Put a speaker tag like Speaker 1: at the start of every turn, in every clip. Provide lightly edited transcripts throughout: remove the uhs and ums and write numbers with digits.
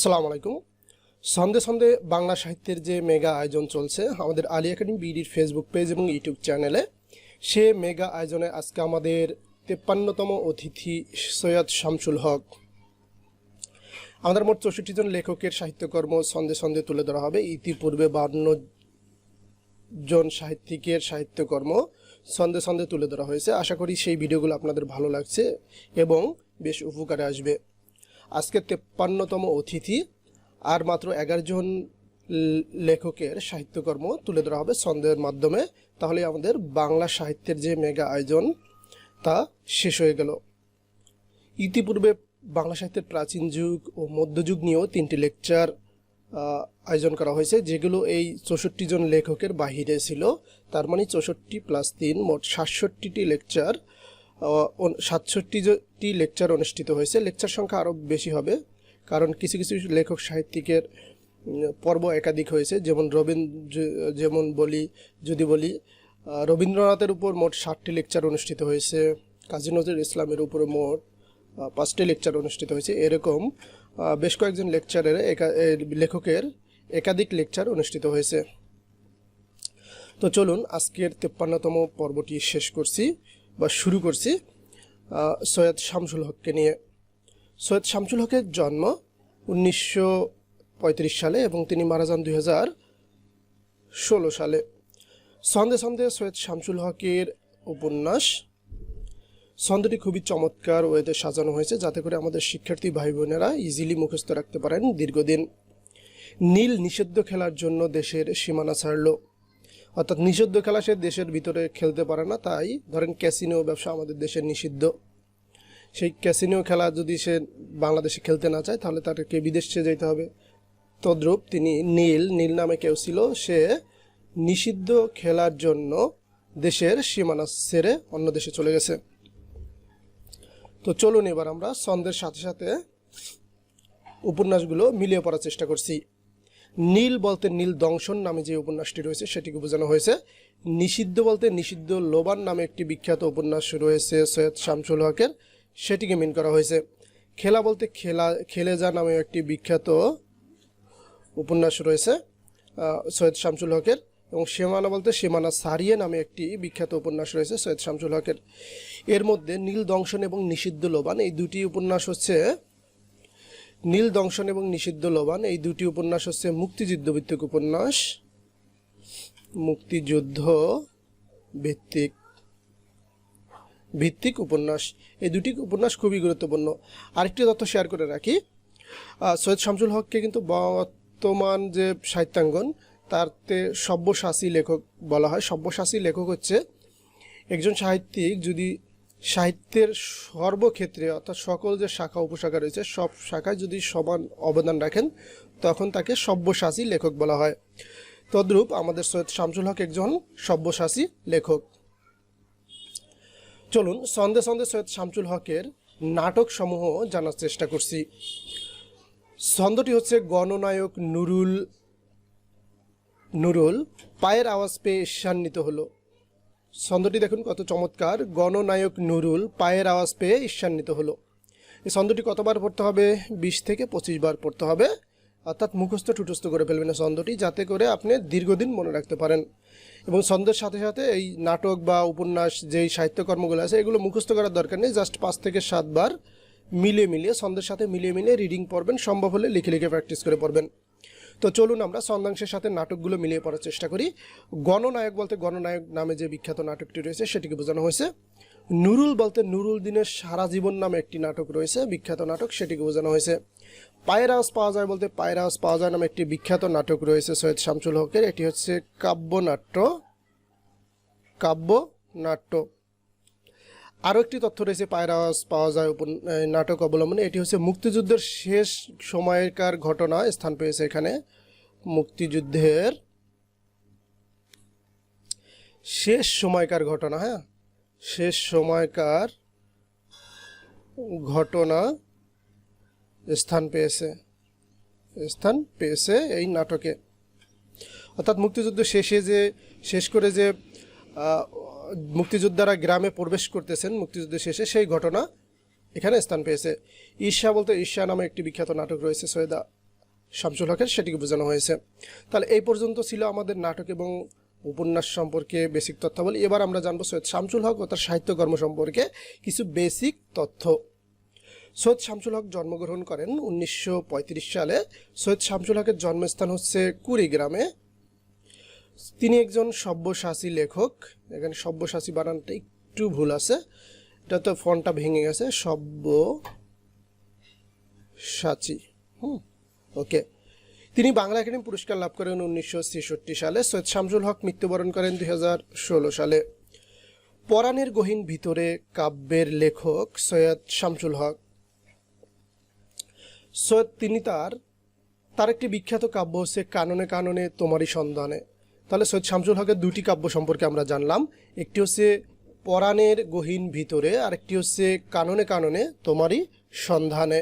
Speaker 1: আসসালামু আলাইকুম। সন্ধে সন্ধে বাংলা সাহিত্যের যে মেগা আয়োজন চলছে আমাদের আলী একাডেমি বিডির ফেসবুক পেজ এবং ইউটিউব চ্যানেলে, সে মেগা আয়োজনে আজকে আমাদের 53তম অতিথি সৈয়দ শামসুল হক। আমাদের মোট 64 জন লেখকের সাহিত্যকর্ম সন্ধে সন্ধে তুলে ধরা হবে। ইতিপূর্বে 52 জন সাহিত্যিকের সাহিত্যকর্ম সন্ধে সন্ধে তুলে ধরা হয়েছে। আশা করি সেই ভিডিওগুলো আপনাদের ভালো লাগছে এবং বেশ উপকারে আসবে। আজকে 53তম অতিথি আর মাত্র 11 জন লেখকের সাহিত্যকর্ম তুলে ধরা হবে ছন্দের মাধ্যমে। তাহলে আমাদের বাংলা সাহিত্যের যে মেগা আয়োজন তা শেষ হয়ে গেল। ইতিপূর্বে বাংলা সাহিত্যের প্রাচীন যুগ ও মধ্যযুগ নিয়েও 3টি লেকচার আয়োজন করা হয়েছে, যেগুলো এই 64 জন লেখকের বাহিরে ছিল। তার মানে 64 + 3 মোট 67টি লেকচার 67টি লেকচার অনুষ্ঠিত হয়েছে। লেকচার সংখ্যা আরও বেশি হবে, কারণ কিছু কিছু লেখক সাহিত্যিকের পর্ব একাধিক হয়েছে। যদি বলি রবীন্দ্রনাথের উপর মোট 60টি লেকচার অনুষ্ঠিত হয়েছে, কাজী নজরুল ইসলামের উপর মোট 5টি লেকচার অনুষ্ঠিত হয়েছে। এরকম বেশ কয়েকজন লেখকের একাধিক লেকচার অনুষ্ঠিত হয়েছে। তো চলুন আজকের 53তম পর্বটি শুরু করছি সৈয়দ শামসুল হককে নিয়ে। সৈয়দ শামসুল হকের জন্ম 1935 সালে এবং তিনি মারা যান 2016 সালে। সন্ধে সন্ধে সৈয়দ শামসুল হকের উপন্যাস। ছন্দটি খুবই চমৎকার ওয়েতে সাজানো হয়েছে, যাতে করে আমাদের শিক্ষার্থী ভাই বোনেরা ইজিলি মুখস্থ রাখতে পারেন দীর্ঘদিন। নীল নিষিদ্ধ খেলার জন্য দেশের সীমানা ছাড়ল, অর্থাৎ নিষিদ্ধ খেলা সে দেশের ভিতরে খেলতে পারে না। তাই ধরেন ক্যাসিনো ব্যবসা আমাদের দেশের নিষিদ্ধ, সেই ক্যাসিনো খেলা যদি সে বাংলাদেশে খেলতে না চায় তাহলে তাকে বিদেশে যেতে হবে। তদ্রূপ তিনি নীল নামে কেউ ছিল, সে নিষিদ্ধ খেলার জন্য দেশের সীমানা ছেড়ে অন্য দেশে চলে গেছে। তো চলুন এবার আমরা ছন্দের সাথে সাথে উপন্যাসগুলো মিলিয়ে পড়ার চেষ্টা করছি। নীল বলতে নীল দংশন নামে যে উপন্যাসটি রয়েছে সেটিকে বোঝানো হয়েছে। নিষিদ্ধ বলতে নিষিদ্ধ লোবান নামে একটি বিখ্যাত উপন্যাস রয়েছে সৈয়দ শামসুল হকের, সেটিকে মিন করা হয়েছে। খেলা বলতে খেলে যা নামে একটি বিখ্যাত উপন্যাস রয়েছে সৈয়দ শামসুল হকের, এবং সীমানা বলতে সীমানা সারিয়ে নামে একটি বিখ্যাত উপন্যাস রয়েছে সৈয়দ শামসুল হকের। এর মধ্যে নীল দংশন এবং নিষিদ্ধ লোবান এই দুটি উপন্যাস হচ্ছে মুক্তিযুদ্ধ ভিত্তিক উপন্যাস, মুক্তিযুদ্ধ ভিত্তিক উপন্যাস। এই দুটি উপন্যাস খুবই গুরুত্বপূর্ণ। আরেকটি তথ্য শেয়ার করে রাখি, সৈয়দ শামসুল হককে কিন্তু বর্তমান যে সাহিত্যাঙ্গন তারতে সব্যসাচী লেখক বলা হয়। সব্যসাচী লেখক হচ্ছে একজন সাহিত্যিক যদি সাহিত্যের সর্বক্ষেত্রে, অর্থাৎ সকল যে শাখা উপশাখা রয়েছে সব শাখায় যদি সমান অবদান রাখেন তখন তাকে সব্যসাচী লেখক বলা হয়। তদ্রূপ আমাদের সৈয়দ শামসুল হক একজন সব্যসাচী লেখক। চলুন সন্ধে সন্ধে সৈয়দ শামসুল হকের নাটক সমূহ জানার চেষ্টা করছি। ছন্দটি হচ্ছে গণনায়ক নুরুল পায়ের আওয়াজ পেয়ে ঈর্ষান্বিত হলো। ছন্দটি দেখুন কত চমৎকার। গণনায়ক নুরুল পায়ের আওয়াজ পেয়ে ঈর্ষান্বিত হলো। এই ছন্দটি কতবার পড়তে হবে? 20 থেকে 25 বার পড়তে হবে, অর্থাৎ মুখস্থ টুটস্থ করে ফেলবেন না ছন্দটি, যাতে করে আপনি দীর্ঘদিন মনে রাখতে পারেন। এবং ছন্দের সাথে সাথে এই নাটক বা উপন্যাস যেই সাহিত্যকর্মগুলো আছে এগুলো মুখস্থ করার দরকার নেই। জাস্ট 5 থেকে 7 বার মিলিয়ে ছন্দের সাথে মিলিয়ে রিডিং পড়বেন, সম্ভব হলে লিখে প্র্যাকটিস করে পড়বেন। তো চলুন আমরা ছন্দাংশের সাথে নাটকগুলো মিলিয়ে পড়ার চেষ্টা করি। গণনায়ক বলতে গণনায়ক নামে যে বিখ্যাত নাটকটি রয়েছে সেটিকে বোঝানো হয়েছে। নুরুল বলতে নুরুল দিনের সারা জীবন নামে একটি নাটক রয়েছে, বিখ্যাত নাটক, সেটিকে বোঝানো হয়েছে। পায়ের আওয়াজ পাওয়া যায় বলতে পায়ের আওয়াজ পাওয়া যায় নামে একটি বিখ্যাত নাটক রয়েছে সৈয়দ শামসুল হকের, এটি হচ্ছে কাব্যনাট্য। আরও একটি তথ্য রয়েছে পায়ের আওয়াজ পাওয়া যায় নাটক অবলম্বনে, এটি হচ্ছে মুক্তিযুদ্ধের শেষ সময়কার ঘটনা স্থান পেয়েছে এখানে। মুক্তিযুদ্ধের শেষ সময়কার ঘটনা, শেষ সময়কার ঘটনা স্থান পেয়েছে এই নাটকে। অর্থাৎ মুক্তিযুদ্ধ শেষ করে যে মুক্তিযোদ্ধারা গ্রামে প্রবেশ করতেছেন মুক্তিযুদ্ধ শেষে, সেই ঘটনা এখানে স্থান পেয়েছে। ঈর্ষা বলতে ঈর্ষা নামে একটি বিখ্যাত নাটক রয়েছে সৈয়দ শামসুল হকের, সেটিকে বোঝানো হয়েছে। তাহলে এই পর্যন্ত ছিল আমাদের নাটক এবং উপন্যাস সম্পর্কে বেসিক তথ্যাবলী। এবার আমরা জানবো সৈয়দ শামসুল হক ও তার সাহিত্যকর্ম সম্পর্কে কিছু বেসিক তথ্য। সৈয়দ শামসুল হক জন্মগ্রহণ করেন 1935 সালে। সৈয়দ শামসুল হকের জন্মস্থান হচ্ছে কুড়িগ্রামে। তিনি একজন সব্যসাচী লেখক। এখানে সব্যসাচী বানানটা একটু ভুল আছে, এটা তো ফন্টটা ভেঙে গেছে, সব্যসাচী। ওকে। তিনি বাংলা একাডেমি পুরস্কার লাভ করেন 1966 সালে। সৈয়দ শামসুল হক মৃত্যুবরণ করেন 2016 সালে। পরাণের গহীন ভিতরে কাব্যের লেখক সৈয়দ শামসুল হক। তিনি তার একটি বিখ্যাত কাব্য হচ্ছে কাননে কাননে তোমারই সন্ধানে। তাহলে সৈয়দ শামসুল হকের দুটি কাব্য সম্পর্কে আমরা জানলাম, একটি হচ্ছে পরাণের গহীন ভিতরে, আর একটি হচ্ছে কাননে কাননে তোমারই সন্ধানে।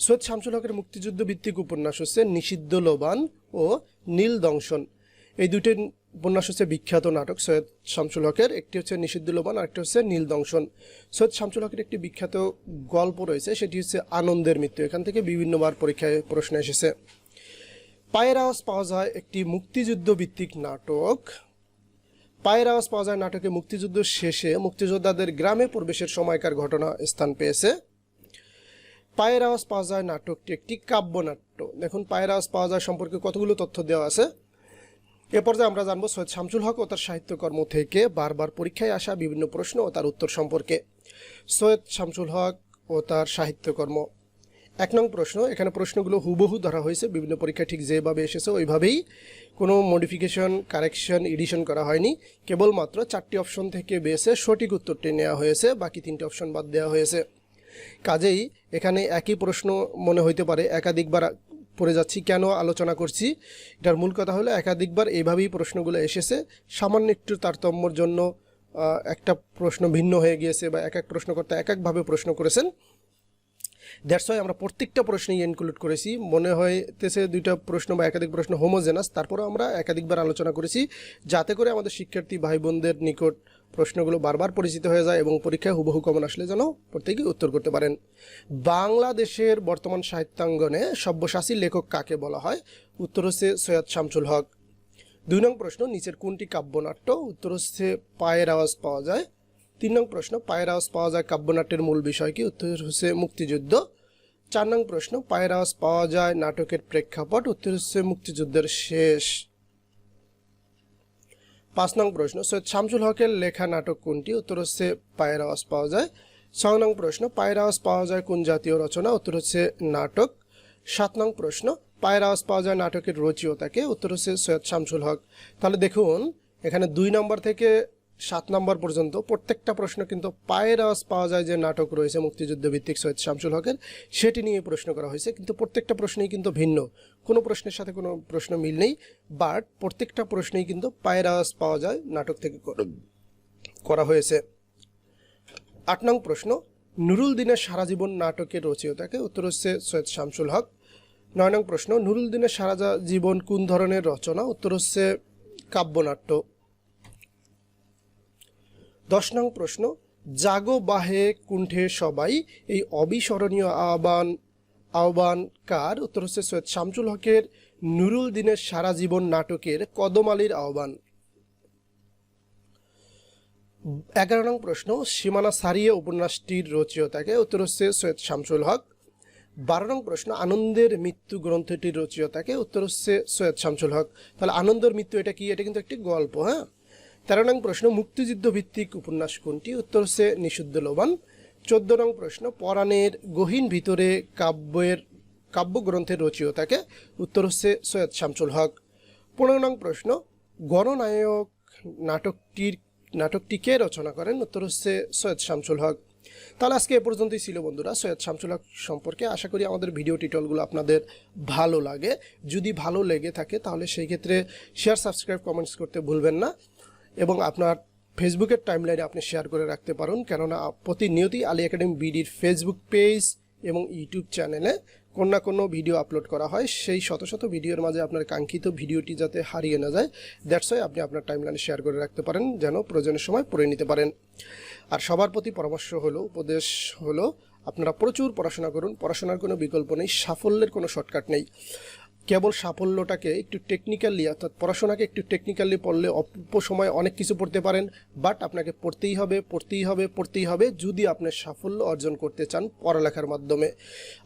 Speaker 1: সৈয়দ শামসুল হকের মুক্তিযুদ্ধ ভিত্তিক উপন্যাস হচ্ছে নিষিদ্ধ লোবান ও নীল দংশন। এই দুটি উপন্যাস হচ্ছে বিখ্যাত নাটক সৈয়দ শামসুল হকের। একটি হচ্ছে নিষিদ্ধ লোবান, আর একটি হচ্ছে নীল দংশন। সৈয়দ শামসুল হকের একটি বিখ্যাত গল্প রয়েছে, সেটি হচ্ছে আনন্দের মৃত্যু। এখান থেকে বিভিন্নবার পরীক্ষায় প্রশ্ন এসেছে। পায়ের আওয়াজ পাওয়া যায় একটি মুক্তিযুদ্ধ ভিত্তিক নাটক। পায়ের আওয়াজ পাওয়া যায় নাটকে মুক্তিযুদ্ধ শেষে মুক্তিযোদ্ধাদের গ্রামে প্রবেশের সময়কার ঘটনা স্থান পেয়েছে। পায়ের আওয়াজ পাওয়া যায় নাটকটি একটি কাব্যনাট্য। দেখুন পায়ের আওয়াজ পাওয়া যায় সম্পর্কে কতগুলো তথ্য দেওয়া আছে। এ পর্যায়ে আমরা জানবো সৈয়দ শামসুল হক ও তার সাহিত্যকর্ম থেকে বারবার পরীক্ষায় আসা বিভিন্ন প্রশ্ন ও তার উত্তর সম্পর্কে। সৈয়দ শামসুল হক ও তার সাহিত্যকর্ম। 1 নং প্রশ্ন। এখানে প্রশ্নগুলো হুবহু ধরা হয়েছে, বিভিন্ন পরীক্ষায় ঠিক যেভাবে এসেছে ওইভাবেই, কোনো মডিফিকেশন, কারেকশন, এডিশন করা হয়নি। কেবলমাত্র 4টি অপশন থেকে বেছে সঠিক উত্তরটি নেওয়া হয়েছে, বাকি 3টি অপশন বাদ দেওয়া হয়েছে। কাজেই এখানে একই প্রশ্ন মনে হইতে পারে, একাধিকবার পড়ে যাচ্ছি, কেন আলোচনা করছি? এটার মূল কথা হলো একাধিকবার এইভাবেই প্রশ্নগুলো এসেছে, সামান্য একটু তারতম্যর জন্য একটা প্রশ্ন ভিন্ন হয়ে গিয়েছে, বা এক প্রশ্নকর্তা এক একভাবে প্রশ্ন করেছেন। দ্যাটস ওয়াই আমরা প্রত্যেকটা প্রশ্নেই ইনক্লুড করেছি। মনে হইতেছে 2টা প্রশ্ন বা একাধিক প্রশ্ন হোমোজেনাস, তারপরে আমরা একাধিকবার আলোচনা করেছি, যাতে করে আমাদের শিক্ষার্থী ভাই বোনদের নিকট প্রশ্নগুলো বারবার পরিচিত হয়ে যায় এবং পরীক্ষায় হুবহু কমন আসলে যেন প্রত্যেকেই উত্তর করতে পারেন। বাংলাদেশের বর্তমান সাহিত্যাঙ্গনে সব্যসাচী লেখক কাকে বলা হয়? উত্তর হচ্ছে সৈয়দ শামসুল হক। 2 নং প্রশ্ন। নিচের কোনটি কাব্যনাট্য? উত্তর হচ্ছে পায়ের আওয়াজ পাওয়া যায়। 3 নং প্রশ্ন। পায়ের আওয়াজ পাওয়া যায় কাব্যনাট্যের মূল বিষয় কি? উত্তর হচ্ছে মুক্তিযুদ্ধ। 4 নং প্রশ্ন। পায়ের আওয়াজ পাওয়া যায় নাটকের প্রেক্ষাপট? উত্তর হচ্ছে মুক্তিযুদ্ধের শেষ। 5 নং প্রশ্ন। সৈয়দ শামসুল হকের লেখা নাটক কোনটি? উত্তর হচ্ছে পায়ের আওয়াজ পাওয়া যায়। 6 নং প্রশ্ন। পায়ের আওয়াজ পাওয়া যায় কোন জাতীয় রচনা? উত্তর হচ্ছে নাটক। 7 নং প্রশ্ন। পায়ের আওয়াজ পাওয়া যায় নাটকের রচয়িতাকে? উত্তর হচ্ছে সৈয়দ শামসুল হক। তাহলে দেখুন এখানে 2 নম্বর থেকে 7 নম্বর পর্যন্ত প্রত্যেকটা প্রশ্ন কিন্তু পায়ের আওয়াজ পাওয়া যায় যে নাটক রয়েছে মুক্তিযুদ্ধ ভিত্তিক সৈয়দ শামসুল হকের, সেটি নিয়ে প্রশ্ন করা হয়েছে। কিন্তু প্রত্যেকটা প্রশ্নেই কিন্তু ভিন্ন, কোনো প্রশ্নের সাথে কোনো প্রশ্ন মিল নেই, বাট প্রত্যেকটা প্রশ্নেই কিন্তু পায়ের আওয়াজ পাওয়া যায় নাটক থেকে করা হয়েছে। 8 নং প্রশ্ন। নুরুল দিনের সারা জীবন নাটকের রচয়িতাকে? উত্তর হচ্ছে সৈয়দ শামসুল হক। 9 নং প্রশ্ন। নুরুল দিনের সারা জীবন কোন ধরনের রচনা? উত্তর হচ্ছে কাব্যনাট্য। 10 নং প্রশ্ন। জাগো বাহে কুণ্ঠে সবাই, এই অবিস্মরণীয় আহ্বান কার? উত্তর হচ্ছে সৈয়দ শামসুল হকের নুরুল দিনের সারা জীবন নাটকের কদম আলীর আহ্বান। 11 নং প্রশ্ন। সীমানা ছাড়িয়ে উপন্যাসটির রচয়িতাকে? উত্তর হচ্ছে সৈয়দ শামসুল হক। 12 নং প্রশ্ন। আনন্দের মৃত্যু গ্রন্থটির রচয়িতাকে? উত্তর হচ্ছে সৈয়দ শামসুল হক। তাহলে আনন্দের মৃত্যু এটা কি? এটা কিন্তু একটি গল্প। 13 নং প্রশ্ন। মুক্তিযুদ্ধ ভিত্তিক উপন্যাস কোনটি? উত্তর হচ্ছে নিষিদ্ধ লোবান। 14 নং প্রশ্ন। পরাণের গহীন ভিতরে কাব্যগ্রন্থের রচয়িতাকে? উত্তর হচ্ছে সৈয়দ শামসুল হক। 15 নং প্রশ্ন। গণনায়ক নাটকটি কে রচনা করেন? উত্তর হচ্ছে সৈয়দ শামসুল হক। তাহলে আজকে এ পর্যন্তই ছিল বন্ধুরা সৈয়দ শামসুল হক সম্পর্কে। আশা করি আমাদের ভিডিও টিউটোরিয়ালগুলো আপনাদের ভালো লাগে। যদি ভালো লেগে থাকে তাহলে সেই ক্ষেত্রে শেয়ার, সাবস্ক্রাইব, কমেন্টস করতে ভুলবেন না, এবং আপনার ফেসবুকের টাইমলাইনে আপনি শেয়ার করে রাখতে পারেন, কেননা প্রতিনিয়তই আলী একাডেমি বিডির ফেসবুক পেজ এবং ইউটিউব চ্যানেলে কোনো না কোনো ভিডিও আপলোড করা হয়, সেই শত শত ভিডিওর মাঝে আপনার কাঙ্ক্ষিত ভিডিওটি যাতে হারিয়ে না যায়, দ্যাটস ওয়াই আপনি আপনার টাইমলাইনে শেয়ার করে রাখতে পারেন, যেন প্রয়োজনের সময় পড়ে নিতে পারেন। আর সবার প্রতি পরামর্শ হলো, উপদেশ হলো, আপনারা প্রচুর পড়াশোনা করুন। পড়াশোনার কোনো বিকল্প নেই, সাফল্যের কোনো শর্টকাট নেই। কেবল সাফল্যটাকে একটু টেকনিক্যালি, অর্থাৎ পড়াশোনাকে একটু টেকনিক্যালি পড়লে অল্প সময় অনেক কিছু পড়তে পারেন, বাট আপনাকে পড়তেই হবে যদি আপনি সাফল্য অর্জন করতে চান পড়ালেখার মাধ্যমে।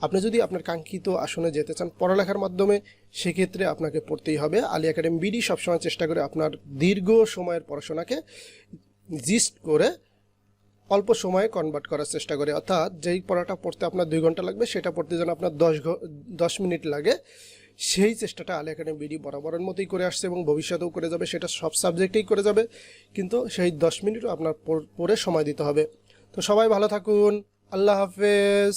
Speaker 1: আপনি যদি আপনার কাঙ্ক্ষিত আসনে যেতে চান পড়ালেখার মাধ্যমে, সেক্ষেত্রে আপনাকে পড়তেই হবে। আলী একাডেমি বিডি সবসময় চেষ্টা করে আপনার দীর্ঘ সময়ের পড়াশোনাকে জিস্ট করে অল্প সময়ে কনভার্ট করার চেষ্টা করে, অর্থাৎ যেই পড়াটা পড়তে আপনার 2 ঘন্টা লাগবে সেটা পড়তে যেন আপনার 10 মিনিট লাগে, সেই চেষ্টাটা আলী একাডেমি বিডি বরাবরের মতোই করে আসছে এবং ভবিষ্যতেও করে যাবে। সেটা সব সাবজেক্টেই করে যাবে, কিন্তু সেই 10 মিনিটও আপনার পড়ে সময় দিতে হবে। তো সবাই ভালো থাকুন, আল্লাহ হাফেজ।